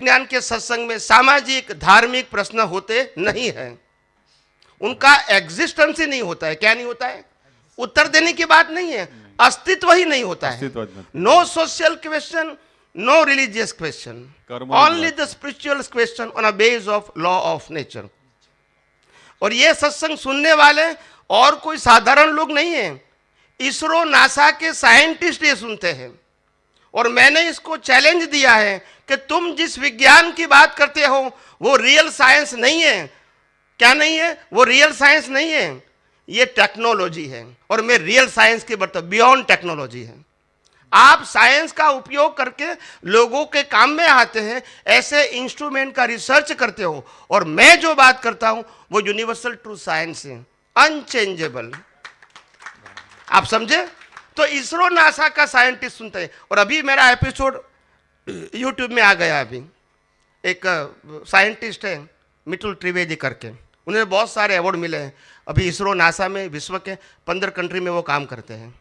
विज्ञान के सत्संग में सामाजिक धार्मिक प्रश्न होते नहीं है, उनका एग्जिस्टेंस ही नहीं होता है। क्या नहीं होता है? उत्तर देने की बात नहीं है, अस्तित्व ही नहीं होता है। No social question, no religious question, only the spiritual question on a base of law of nature. और ये सत्संग सुनने वाले और कोई साधारण लोग नहीं है, इसरो नासा के साइंटिस्ट ये सुनते हैं। और मैंने इसको चैलेंज दिया है कि तुम जिस विज्ञान की बात करते हो वो रियल साइंस नहीं है। क्या नहीं है? वो रियल साइंस नहीं है, ये टेक्नोलॉजी है। और मैं रियल साइंस की बात, बियॉन्ड टेक्नोलॉजी है। आप साइंस का उपयोग करके लोगों के काम में आते हैं, ऐसे इंस्ट्रूमेंट का रिसर्च करते हो। और मैं जो बात करता हूं वो यूनिवर्सल ट्रू साइंस है, अनचेंजेबल। आप समझे? तो इसरो नासा का साइंटिस्ट सुनते हैं। और अभी मेरा एपिसोड यूट्यूब में आ गया। अभी एक साइंटिस्ट है मितुल त्रिवेदी करके, उन्हें बहुत सारे अवार्ड मिले हैं। अभी इसरो नासा में विश्व के 15 कंट्री में वो काम करते हैं,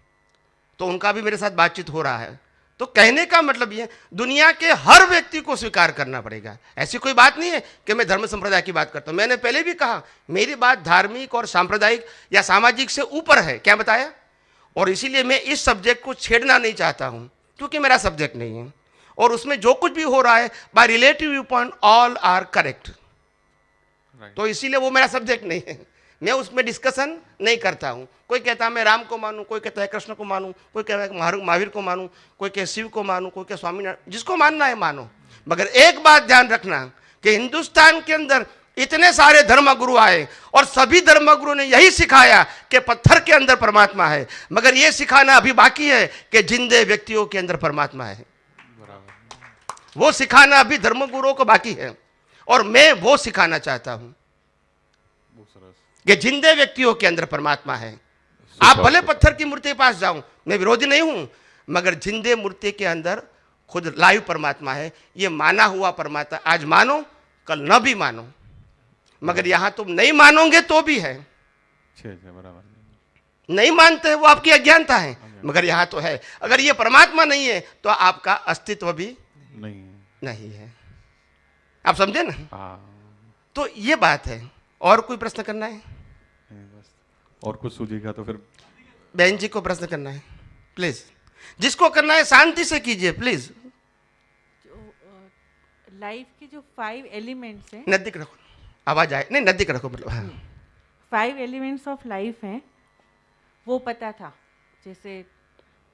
तो उनका भी मेरे साथ बातचीत हो रहा है। तो कहने का मतलब ये, दुनिया के हर व्यक्ति को स्वीकार करना पड़ेगा। ऐसी कोई बात नहीं है कि मैं धर्म संप्रदाय की बात करता हूँ। मैंने पहले भी कहा मेरी बात धार्मिक और सांप्रदायिक या सामाजिक से ऊपर है। क्या बताया? और इसीलिए मैं इस सब्जेक्ट को छेड़ना नहीं चाहता हूं, क्योंकि मेरा सब्जेक्ट नहीं है। और उसमें जो कुछ भी हो रहा है by relative view point all are correct. तो इसीलिए वो मेरा सब्जेक्ट नहीं है, मैं उसमें डिस्कशन नहीं करता हूं। कोई कहता है मैं राम को मानूं, कोई कहता है कृष्ण को मानूं, कोई कहता है महावीर को मानूं, कोई कहता है शिव को मानूं, कोई कहता है स्वामीनारायण। जिसको मानना है मानो, मगर एक बात ध्यान रखना कि हिंदुस्तान के अंदर इतने सारे धर्मगुरु आए और सभी धर्मगुरु ने यही सिखाया कि पत्थर के अंदर परमात्मा है, मगर यह सिखाना अभी बाकी है कि जिंदे व्यक्तियों के अंदर परमात्मा है। वो सिखाना अभी धर्मगुरुओं को बाकी है, और मैं वो सिखाना चाहता हूं कि जिंदे व्यक्तियों के अंदर परमात्मा है। आप भले पत्थर की मूर्ति के पास जाओ, मैं विरोधी नहीं हूं, मगर जिंदे मूर्ति के अंदर खुद लाइव परमात्मा है। ये माना हुआ परमात्मा, आज मानो कल न भी मानो, मगर यहां तुम नहीं मानोगे तो भी है। नहीं मानते वो आपकी अज्ञानता है, मगर यहां तो है। अगर ये परमात्मा नहीं है तो आपका अस्तित्व भी नहीं है। आप समझे ना? तो ये बात है। और कोई प्रश्न करना है? और कुछ सूझेगा तो फिर बहन जी को प्रश्न करना है, प्लीज। जिसको करना है शांति से कीजिए प्लीज। लाइफ के जो 5 एलिमेंट्स हैं, नजदीक रखो, आवाज आए नहीं, नजदीक रखो मतलब। हाँ। 5 एलिमेंट्स ऑफ लाइफ हैं, वो पता था, जैसे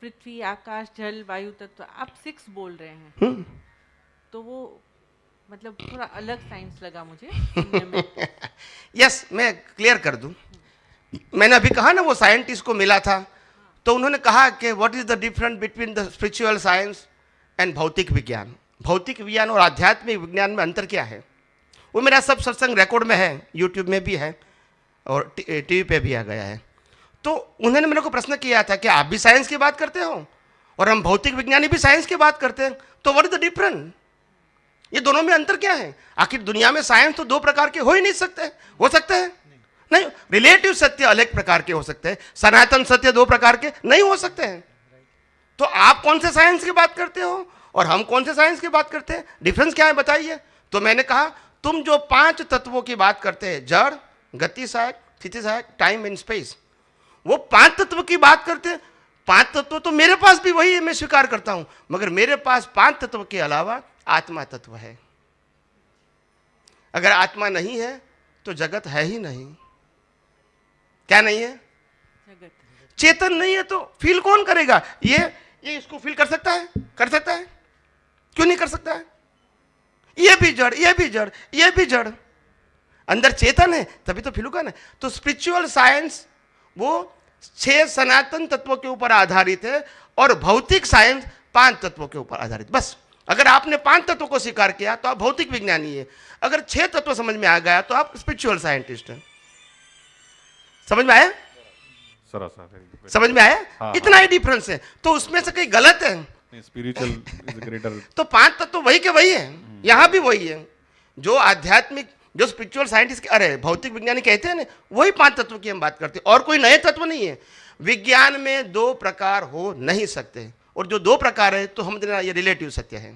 पृथ्वी, आकाश, जल, वायु तत्व। आप 6 बोल रहे हैं, तो वो मतलब थोड़ा अलग साइंस लगा मुझे सुनने में। यस, मैं क्लियर कर दूं। मैंने अभी कहा ना वो साइंटिस्ट को मिला था, तो उन्होंने कहा कि what is the difference between the spiritual science and भौतिक विज्ञान। भौतिक विज्ञान और आध्यात्मिक विज्ञान में अंतर क्या है? वो मेरा सब सत्संग रिकॉर्ड में है, यूट्यूब में भी है और टीवी पे भी आ गया है। तो उन्होंने मेरे को प्रश्न किया था कि आप भी साइंस की बात करते हो और हम भौतिक विज्ञानी भी साइंस की बात करते हैं, तो व्हाट इज द डिफरेंस? ये दोनों में अंतर क्या है? आखिर दुनिया में साइंस तो 2 प्रकार के हो ही नहीं सकते। हो सकते हैं? नहीं। रिलेटिव सत्य अलग प्रकार के हो सकते हैं, सनातन सत्य 2 प्रकार के नहीं हो सकते हैं। तो आप कौन से साइंस की बात करते हो और हम कौन से साइंस की बात करते हैं? डिफरेंस क्या है बताइए। तो मैंने कहा तुम जो 5 तत्वों की बात करते हैं, जड़, गति सहायक, स्थिति सहायक, टाइम एंड स्पेस, वो 5 तत्व की बात करते हैं। 5 तत्व तो मेरे पास भी वही है, मैं स्वीकार करता हूं, मगर मेरे पास 5 तत्व के अलावा आत्मा तत्व है। अगर आत्मा नहीं है तो जगत है ही नहीं। क्या नहीं है? जगत। चेतन नहीं है तो फील कौन करेगा? ये इसको फील कर सकता है? कर सकता है? क्यों नहीं कर सकता है? ये भी जड़, ये भी जड़, ये भी जड़। अंदर चेतन है तभी तो फील होगा ना। तो स्पिरिचुअल साइंस वो 6 सनातन तत्वों के ऊपर आधारित है और भौतिक साइंस 5 तत्वों के ऊपर आधारित। बस अगर आपने 5 तत्वों को स्वीकार किया तो आप भौतिक विज्ञानी है। अगर 6 तत्व समझ में आ गया तो आप स्पिरिचुअल साइंटिस्ट हैं। समझ में आया? समझ में आया? हाँ, इतना ही डिफरेंस है। तो उसमें से कहीं गलत है? Spiritual is greater. तो 5 तत्व वही के वही है, यहां भी वही है। जो आध्यात्मिक, जो स्पिरिचुअल साइंटिस्ट, अरे भौतिक विज्ञानी कहते हैं ना, वही 5 तत्व की हम बात करते हैं, और कोई नए तत्व नहीं है। विज्ञान में 2 प्रकार हो नहीं सकते, और जो 2 प्रकार है तो हम ये रिलेटिव सत्य है।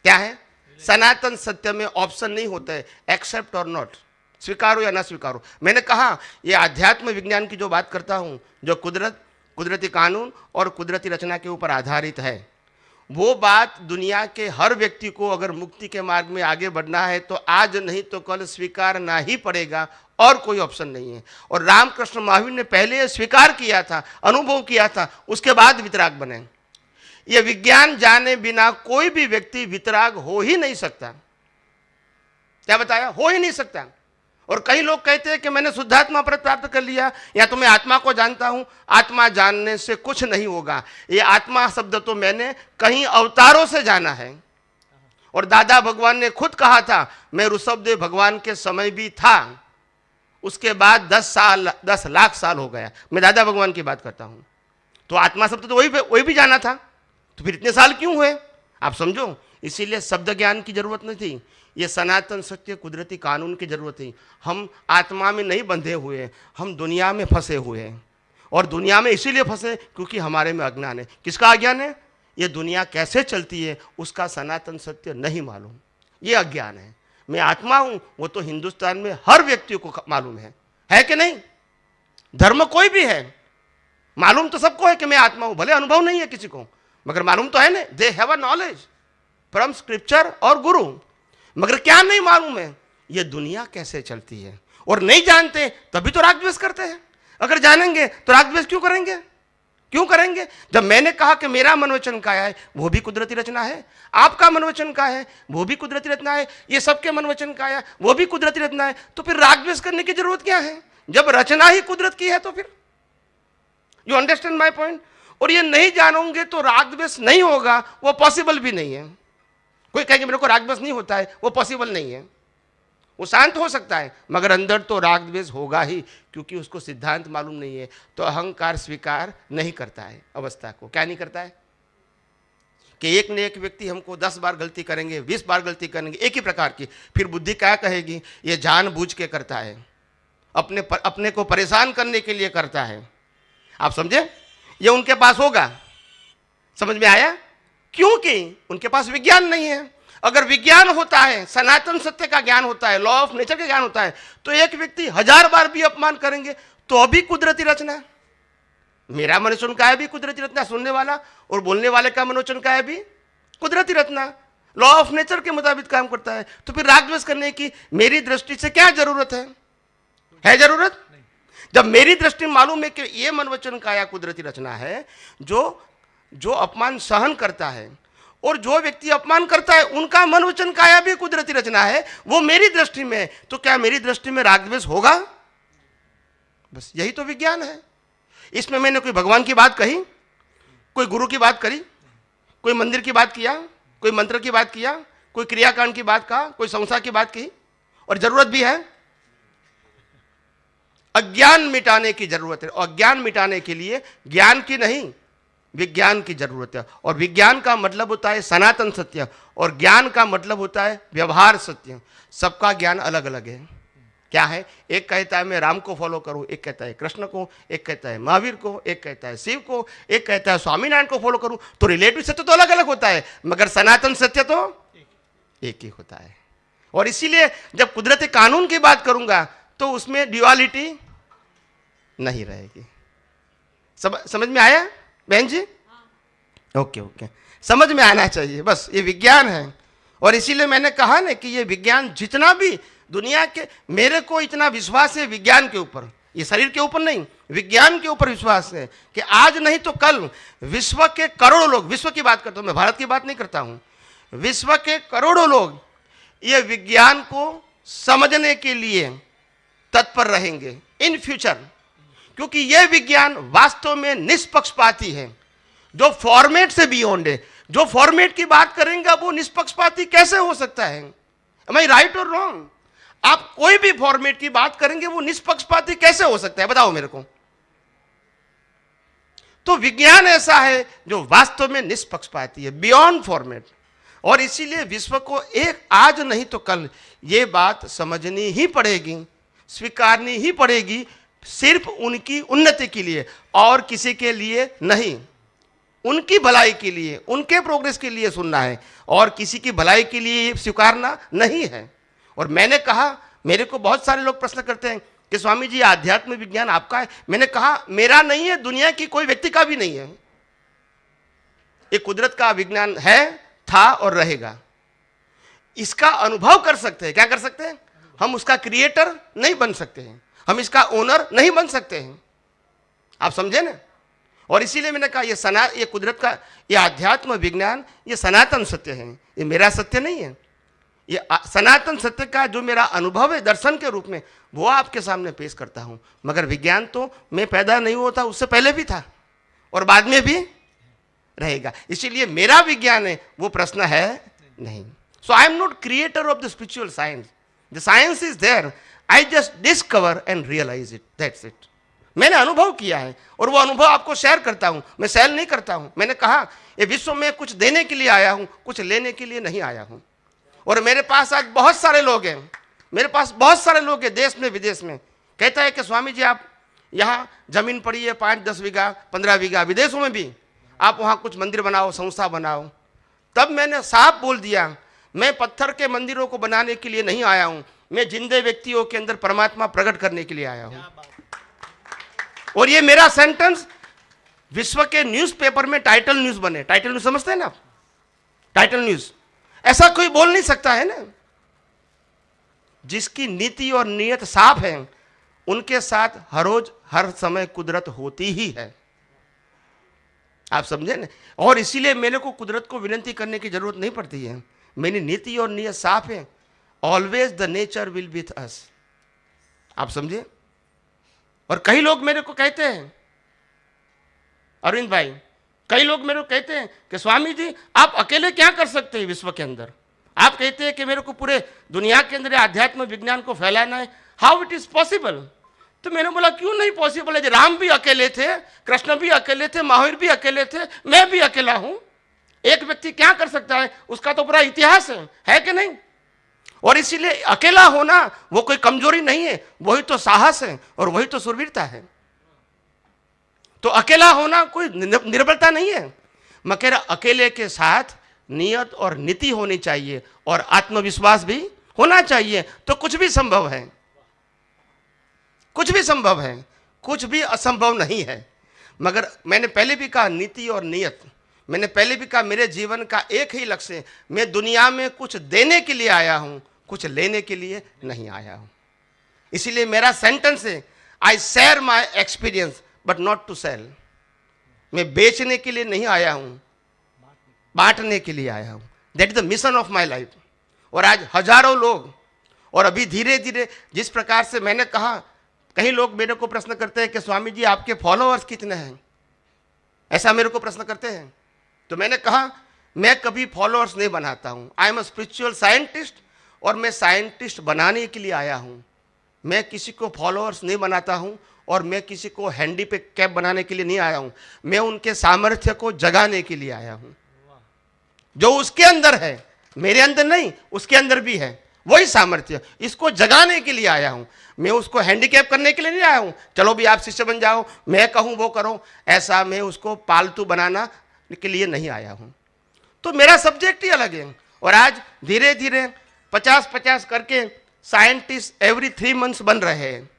क्या है? सनातन सत्य में ऑप्शन नहीं होता है, एक्सेप्ट और नॉट, स्वीकारो या ना स्वीकारो। मैंने कहा ये आध्यात्म विज्ञान की जो बात करता हूं, जो कुदरती कानून और कुदरती रचना के ऊपर आधारित है, वो बात दुनिया के हर व्यक्ति को अगर मुक्ति के मार्ग में आगे बढ़ना है तो आज नहीं तो कल स्वीकारना ही पड़ेगा, और कोई ऑप्शन नहीं है। और रामकृष्ण महावीर ने पहले ये स्वीकार किया था, अनुभव किया था, उसके बाद वितराग बने। ये विज्ञान जाने बिना कोई भी व्यक्ति वितराग हो ही नहीं सकता। क्या बताया? हो ही नहीं सकता। और कई लोग कहते हैं कि मैंने शुद्धात्मा पर प्राप्त कर लिया, या तो मैं आत्मा को जानता हूं। आत्मा जानने से कुछ नहीं होगा। ये आत्मा शब्द तो मैंने कहीं अवतारों से जाना है, और दादा भगवान ने खुद कहा था मैं ऋषभदेव भगवान के समय भी था, उसके बाद 10 लाख साल हो गया। मैं दादा भगवान की बात करता हूं। तो आत्मा शब्द तो वही भी जाना था, तो फिर इतने साल क्यों हुए? आप समझो। इसीलिए शब्द ज्ञान की जरूरत नहीं थी, ये सनातन सत्य कुदरती कानून की जरूरत थी। हम आत्मा में नहीं बंधे हुए, हम दुनिया में फंसे हुए हैं। और दुनिया में इसीलिए फंसे क्योंकि हमारे में अज्ञान है। किसका अज्ञान है? ये दुनिया कैसे चलती है उसका सनातन सत्य नहीं मालूम, ये अज्ञान है। मैं आत्मा हूं, वो तो हिंदुस्तान में हर व्यक्ति को मालूम है कि नहीं? धर्म कोई भी है, मालूम तो सबको है कि मैं आत्मा हूं, भले अनुभव नहीं है किसी को, मगर मालूम तो है ना। They have a knowledge from scripture और गुरु। मगर क्या नहीं मालूम है? ये दुनिया कैसे चलती है। और नहीं जानते तभी तो राग द्वेष करते हैं। अगर जानेंगे तो राग द्वेष क्यों करेंगे? क्यों करेंगे? जब मैंने कहा कि मेरा मनोवचन काया है, वो भी कुदरती रचना है। आपका मनोवचन का है, वो भी कुदरती रचना है। ये सबके मनोवचन काया, वो भी कुदरती रचना है। तो फिर राग द्वेष करने की जरूरत क्या है? जब रचना ही कुदरत की है तो फिर, यू अंडरस्टैंड माई पॉइंट? और ये नहीं जानोगे तो राग द्वेष नहीं होगा, वो पॉसिबल भी नहीं है। कोई कहेगा मेरे को राग द्वेष नहीं होता है, वो पॉसिबल नहीं है। वो शांत हो सकता है मगर अंदर तो राग द्वेष होगा ही, क्योंकि उसको सिद्धांत मालूम नहीं है। तो अहंकार स्वीकार नहीं करता है अवस्था को। क्या नहीं करता है? कि एक न एक व्यक्ति हमको 10 बार गलती करेंगे, 20 बार गलती करेंगे एक ही प्रकार की, फिर बुद्धि क्या कहेगी? ये जानबूझ के करता है, अपने को परेशान करने के लिए करता है। आप समझे? ये उनके पास होगा। समझ में आया? क्योंकि उनके पास विज्ञान नहीं है। अगर विज्ञान होता है, सनातन सत्य का ज्ञान होता है, लॉ ऑफ नेचर का ज्ञान होता है, तो एक व्यक्ति 1000 बार भी अपमान करेंगे तो अभी कुदरती रचना। मेरा मनोवचन का है भी कुदरती रचना, सुनने वाला और बोलने वाले का मनोवचन का है भी कुदरती रचना, लॉ ऑफ नेचर के मुताबिक काम करता है। तो फिर राग द्वेष करने की मेरी दृष्टि से क्या जरूरत है जरूरत? जब मेरी दृष्टि में मालूम है कि ये मनोवचन काया कुदरती रचना है, जो अपमान सहन करता है, और जो व्यक्ति अपमान करता है उनका मनोवचन काया भी कुदरती रचना है, वो मेरी दृष्टि में, तो क्या मेरी दृष्टि में राग द्वेष होगा? बस यही तो विज्ञान है। इसमें मैंने कोई भगवान की बात कही, कोई गुरु की बात करी, कोई मंदिर की बात किया, कोई मंत्र की बात किया, कोई क्रियाकांड की बात कहा, कोई संस्था की बात की? और जरूरत भी है। अज्ञान मिटाने की जरूरत है, और अज्ञान मिटाने के लिए ज्ञान की नहीं विज्ञान की जरूरत है। और विज्ञान का मतलब होता है सनातन सत्य, और ज्ञान का मतलब होता है व्यवहार सत्य। सबका ज्ञान अलग अलग है। क्या है? एक कहता है मैं राम को फॉलो करूं, एक कहता है कृष्ण को, एक कहता है महावीर को, एक कहता है शिव को, एक कहता है स्वामीनारायण को फॉलो करूं। तो रिलेटिव सत्य तो अलग अलग होता है, मगर सनातन सत्य तो एक ही होता है। और इसीलिए जब कुदरती कानून की बात करूंगा तो उसमें ड्युअलिटी नहीं रहेगी। समझ में आया बहन जी? ओके, समझ में आना चाहिए। बस ये विज्ञान है। और इसीलिए मैंने कहा ना कि ये विज्ञान जितना भी दुनिया के, मेरे को इतना विश्वास है विज्ञान के ऊपर, ये शरीर के ऊपर नहीं, विज्ञान के ऊपर विश्वास है कि आज नहीं तो कल विश्व के करोड़ों लोग, विश्व की बात करता हूं मैं, भारत की बात नहीं करता हूं, विश्व के करोड़ों लोग ये विज्ञान को समझने के लिए तत्पर रहेंगे इन फ्यूचर। क्योंकि यह विज्ञान वास्तव में निष्पक्षपाती है, जो फॉर्मेट से बियॉन्ड है। जो फॉर्मेट की बात करेंगे वो निष्पक्षपाती कैसे हो सकता है? एम आई राइट और रॉन्ग? आप कोई भी फॉर्मेट की बात करेंगे वो निष्पक्षपाती कैसे हो सकता है? बताओ मेरे को। तो विज्ञान ऐसा है जो वास्तव में निष्पक्षपाती है, बियॉन्ड फॉर्मेट। और इसीलिए विश्व को एक आज नहीं तो कल ये बात समझनी ही पड़ेगी, स्वीकारनी ही पड़ेगी, सिर्फ उनकी उन्नति के लिए और किसी के लिए नहीं। उनकी भलाई के लिए, उनके प्रोग्रेस के लिए सुनना है, और किसी की भलाई के लिए स्वीकारना नहीं है। और मैंने कहा, मेरे को बहुत सारे लोग प्रश्न करते हैं कि स्वामी जी आध्यात्म विज्ञान आपका है। मैंने कहा मेरा नहीं है, दुनिया की कोई व्यक्ति का भी नहीं है। ये कुदरत का विज्ञान है, था और रहेगा। इसका अनुभव कर सकते हैं। क्या कर सकते हैं? हम उसका क्रिएटर नहीं बन सकते हैं, हम इसका ओनर नहीं बन सकते हैं। आप समझे ना? और इसीलिए मैंने कहा ये कुदरत का, ये आध्यात्म विज्ञान, ये सनातन सत्य है, ये मेरा सत्य नहीं है। ये सनातन सत्य का जो मेरा अनुभव है दर्शन के रूप में, वो आपके सामने पेश करता हूं। मगर विज्ञान तो मैं पैदा नहीं होता उससे पहले भी था और बाद में भी रहेगा। इसीलिए मेरा विज्ञान है, वो प्रश्न है नहीं। So I am not creator of the spiritual science. The science is there, I just discover and realise it, that's it. मैंने अनुभव किया है और वो अनुभव आपको शेयर करता हूं, मैं सेल नहीं करता हूं। मैंने कहा ये विश्व में कुछ देने के लिए आया हूं, कुछ लेने के लिए नहीं आया हूं। और मेरे पास आज बहुत सारे लोग हैं, मेरे पास बहुत सारे लोग हैं देश में विदेश में, कहता है कि स्वामी जी आप यहाँ जमीन पड़ी है 5-10 बीघा 15 बीघा, विदेशों में भी आप वहाँ कुछ मंदिर बनाओ, संस्था बनाओ। तब मैंने साफ बोल दिया, मैं पत्थर के मंदिरों को बनाने के लिए नहीं आया हूँ, मैं जिंदे व्यक्तियों के अंदर परमात्मा प्रकट करने के लिए आया हूँ। और ये मेरा सेंटेंस विश्व के न्यूज़पेपर में टाइटल न्यूज़ बने। टाइटल न्यूज़ समझते हैं ना आप? टाइटल न्यूज़ ऐसा कोई बोल नहीं सकता है ना। जिसकी नीति और नीयत साफ है उनके साथ हर रोज हर समय कुदरत होती ही है। आप समझे ना? और इसीलिए मेरे को कुदरत को विनती करने की जरूरत नहीं पड़ती है। मेरी नीति और नीयत साफ है। Always the nature will with us. आप समझे? और कई लोग मेरे को कहते हैं, अरविंद भाई, कई लोग मेरे को कहते हैं कि स्वामी जी आप अकेले क्या कर सकते हैं विश्व के अंदर? आप कहते हैं कि मेरे को पूरे दुनिया के अंदर आध्यात्म विज्ञान को फैलाना है, हाउ इट इज पॉसिबल? तो मैंने बोला क्यों नहीं पॉसिबल है? राम भी अकेले थे, कृष्ण भी अकेले थे, महावीर भी अकेले थे, मैं भी अकेला हूं। एक व्यक्ति क्या कर सकता है? उसका तो पूरा इतिहास है कि नहीं? और इसीलिए अकेला होना वो कोई कमजोरी नहीं है, वही तो साहस है और वही तो सुरवीरता है। तो अकेला होना कोई निर्बलता नहीं है, मगर अकेले के साथ नियत और नीति होनी चाहिए और आत्मविश्वास भी होना चाहिए, तो कुछ भी संभव है। कुछ भी संभव है, कुछ भी असंभव नहीं है। मगर मैंने पहले भी कहा नीति और नियत, मैंने पहले भी कहा मेरे जीवन का एक ही लक्ष्य है, मैं दुनिया में कुछ देने के लिए आया हूं, कुछ लेने के लिए नहीं आया हूं। इसीलिए मेरा सेंटेंस है, I share my experience but not to sell. मैं बेचने के लिए नहीं आया हूं, बांटने के लिए आया हूं। That is the mission of my life. और आज हजारों लोग, और अभी धीरे धीरे जिस प्रकार से मैंने कहा, कई लोग मेरे को प्रश्न करते हैं कि स्वामी जी आपके फॉलोअर्स कितने हैं, ऐसा मेरे को प्रश्न करते हैं। तो मैंने कहा मैं कभी फॉलोअर्स नहीं बनाता हूं। I am a spiritual scientist और मैं साइंटिस्ट बनाने के लिए आया हूं। मैं किसी को फॉलोअर्स नहीं बनाता हूं और मैं किसी को हैंडी पे कैप बनाने के लिए नहीं आया हूं। मैं उनके सामर्थ्य को जगाने के लिए आया हूं। जो उसके अंदर है, मेरे अंदर नहीं, उसके अंदर भी है वही सामर्थ्य, इसको जगाने के लिए आया हूं। मैं उसको हैंडीकैप करने के लिए नहीं आया हूं, चलो भी आप शिष्य बन जाओ, मैं कहूं वो करो, ऐसा मैं उसको पालतू बनाना के लिए नहीं आया हूं। तो मेरा सब्जेक्ट ही अलग है। और आज धीरे धीरे 50-50 करके साइंटिस्ट एवरी 3 मंथ्स बन रहे हैं,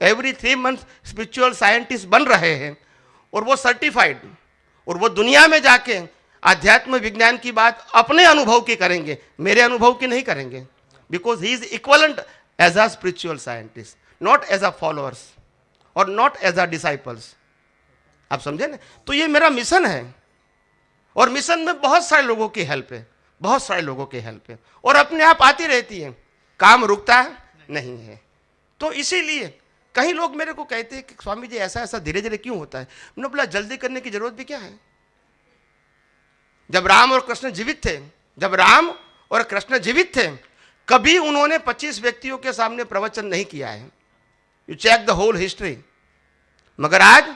एवरी 3 मंथ्स स्पिरिचुअल साइंटिस्ट बन रहे हैं। और वो सर्टिफाइड, और वो दुनिया में जाके आध्यात्म विज्ञान की बात अपने अनुभव की करेंगे, मेरे अनुभव की नहीं करेंगे। Because he is equivalent as a spiritual scientist, not as a followers और नॉट एज अ डिसाइपल्स। आप समझे ना? तो ये मेरा मिशन है। और मिशन में बहुत सारे लोगों की हेल्प है, बहुत सारे लोगों की हेल्प है, और अपने आप आती रहती है, काम रुकता नहीं है। तो इसीलिए कई लोग मेरे को कहते हैं कि स्वामी जी ऐसा ऐसा धीरे धीरे क्यों होता है? मैंने बोला जल्दी करने की जरूरत भी क्या है? जब राम और कृष्ण जीवित थे, जब राम और कृष्ण जीवित थे, कभी उन्होंने 25 व्यक्तियों के सामने प्रवचन नहीं किया है। You check the whole history. मगर आज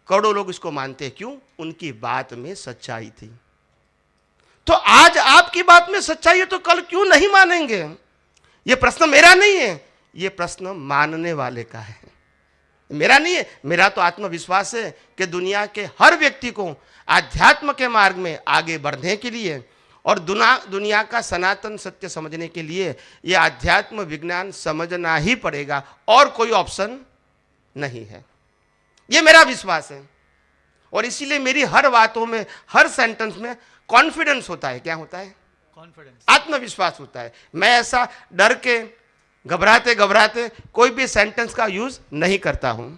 करोड़ों लोग इसको मानते हैं। क्यों? उनकी बात में सच्चाई थी। तो आज आपकी बात में सच्चाई है तो कल क्यों नहीं मानेंगे? यह प्रश्न मेरा नहीं है, यह प्रश्न मानने वाले का है। मेरा नहीं है, मेरा तो आत्मविश्वास है कि दुनिया के हर व्यक्ति को आध्यात्म के मार्ग में आगे बढ़ने के लिए और दुनिया का सनातन सत्य समझने के लिए यह आध्यात्म विज्ञान समझना ही पड़ेगा, और कोई ऑप्शन नहीं है। यह मेरा विश्वास है, और इसीलिए मेरी हर बातों में, हर सेंटेंस में कॉन्फिडेंस होता है। क्या होता है? कॉन्फिडेंस, आत्मविश्वास होता है। मैं ऐसा डर के घबराते घबराते कोई भी सेंटेंस का यूज नहीं करता हूं।